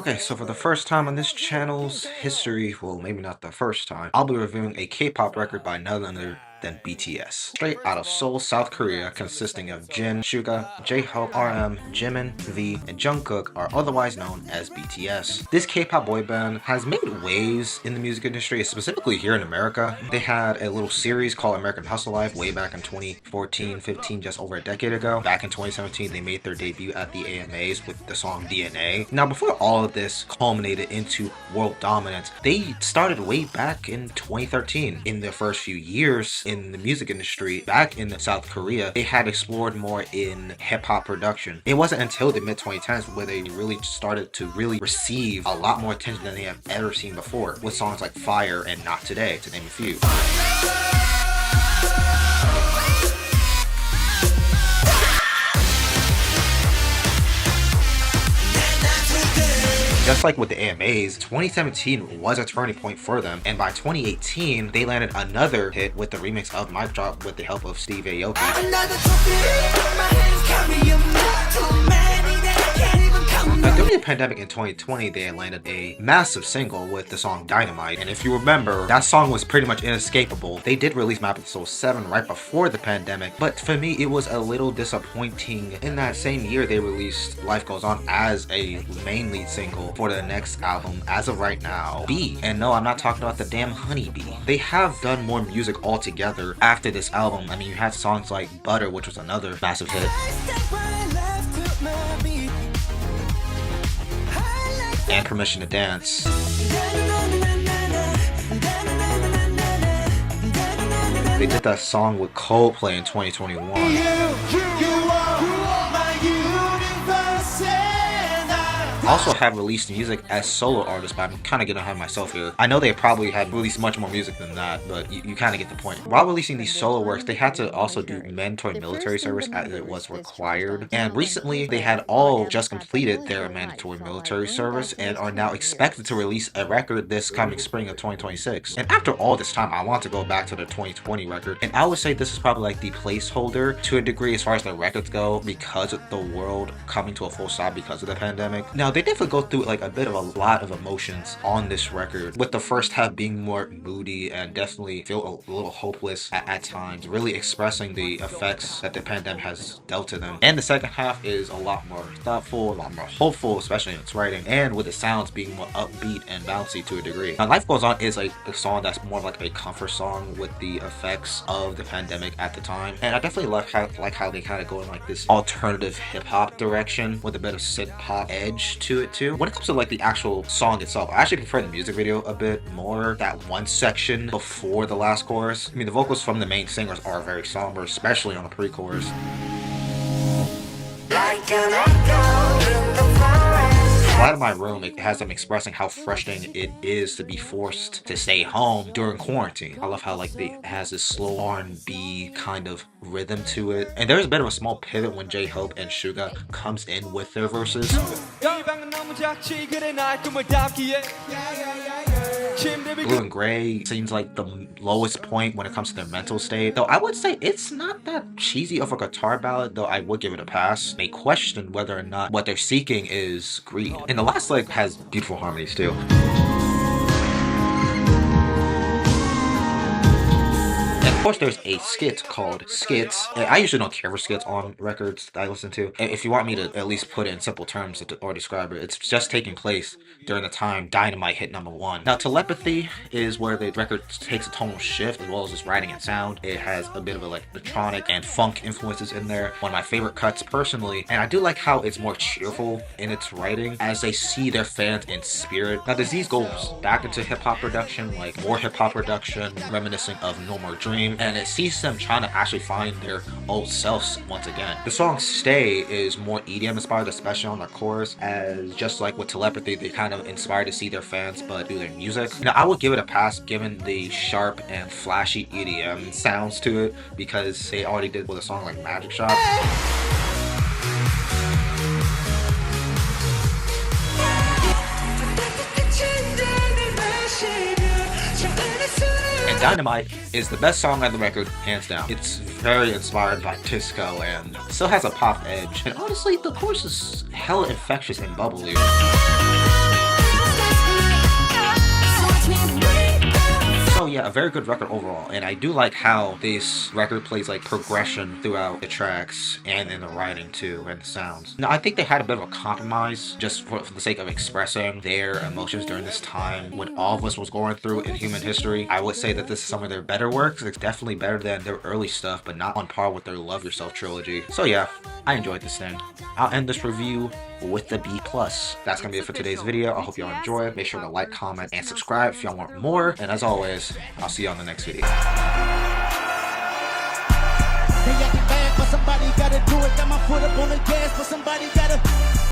Okay, so for the first time on this channel's history, well, maybe not the first time, I'll be reviewing a K-pop record by none other than BTS. Straight out of Seoul, South Korea, consisting of Jin, Suga, J-Hope, RM, Jimin, V, and Jungkook are otherwise known as BTS. This K-pop boy band has made waves in the music industry, specifically here in America. They had a little series called American Hustle Life way back in 2014-15, just over a decade ago. Back in 2017, they made their debut at the AMAs with the song DNA. Now, before all of this culminated into world dominance, they started way back in 2013. In their first few years in the music industry back in South Korea, they had explored more in hip-hop production. It wasn't until the mid-2010s where they really started to receive a lot more attention than they have ever seen before, with songs like Fire and Not Today, to name a few. Just like with the AMAs, 2017 was a turning point for them, and by 2018, they landed another hit with the remix of Mic Drop with the help of Steve Aoki. Now, during the pandemic in 2020, they landed a massive single with the song Dynamite, and if you remember, that song was pretty much inescapable. They did release Map of the Soul 7 right before the pandemic, but for me, it was a little disappointing. In that same year, they released Life Goes On as a main lead single for the next album, as of right now, B. And no, I'm not talking about the damn Honeybee. They have done more music altogether after this album. I mean, you had songs like Butter, which was another massive hit, and Permission to Dance. They did that song with Coldplay in 2021. Also have released music as solo artists, but I'm kind of getting ahead of myself here. I know they probably had released much more music than that, but you kind of get the point. While releasing these solo works, they had to also do mandatory military service as it was required. And recently, they had all just completed their mandatory military service and are now expected to release a record this coming spring of 2026. And after all this time, I want to go back to the 2020 record, and I would say this is probably like the placeholder to a degree as far as the records go, because of the world coming to a full stop because of the pandemic. Now, they definitely go through like a bit of a lot of emotions on this record, with the first half being more moody and definitely feel a little hopeless at times, really expressing the effects that the pandemic has dealt to them. And the second half is a lot more thoughtful, a lot more hopeful, especially in its writing, and with the sounds being more upbeat and bouncy to a degree. Now, Life Goes On is like a song that's more like a comfort song with the effects of the pandemic at the time, and I definitely like how they kind of go in like this alternative hip-hop direction with a bit of synth-pop edge to it too. When it comes to like the actual song itself, I actually prefer the music video a bit more. That one section before the last chorus, I mean, the vocals from the main singers are very somber, especially on the pre-chorus. Like an echo in the forest. Light of My Room, it has them expressing how frustrating it is to be forced to stay home during quarantine. I love how like it has this slow R&B kind of rhythm to it, and there's a bit of a small pivot when J-Hope and Suga comes in with their verses. Blue and Gray seems like the lowest point when it comes to their mental state, though I would say it's not that cheesy of a guitar ballad, though I would give it a pass. They question whether or not what they're seeking is greed. And the last leg has beautiful harmonies too. Of course, there's a skit called Skits. I usually don't care for skits on records that I listen to. If you want me to at least put it in simple terms or describe it, it's just taking place during the time Dynamite hit #1. Now, Telepathy is where the record takes a tonal shift, as well as its writing and sound. It has a bit of electronic and funk influences in there. One of my favorite cuts personally, and I do like how it's more cheerful in its writing as they see their fans in spirit. Now, Disease goes back into hip-hop production, like more hip-hop production, reminiscing of No More Dream, and it sees them trying to actually find their old selves once again. The song Stay is more EDM inspired, especially on the chorus, as just like with Telepathy, they kind of inspired to see their fans but do their music. Now, I would give it a pass given the sharp and flashy EDM sounds to it, because they already did with a song like Magic Shop. Dynamite is the best song on the record, hands down. It's very inspired by disco and still has a pop edge. And honestly, the chorus is hella infectious and bubbly. a very good record overall, and I do like how this record plays like progression throughout the tracks and in the writing too, and the sounds. Now, I think they had a bit of a compromise just for the sake of expressing their emotions during this time when all of us was going through in human history. I would say that this is some of their better works. It's definitely better than their early stuff, but not on par with their Love Yourself trilogy. So yeah, I enjoyed this thing. I'll end this review with the B+. That's gonna be it for today's video. I hope y'all enjoyed. Make sure to like, comment, and subscribe if y'all want more. And as always, I'll see you on the next video. They acting bad, but somebody gotta do it. Got my foot up on the gas, but somebody gotta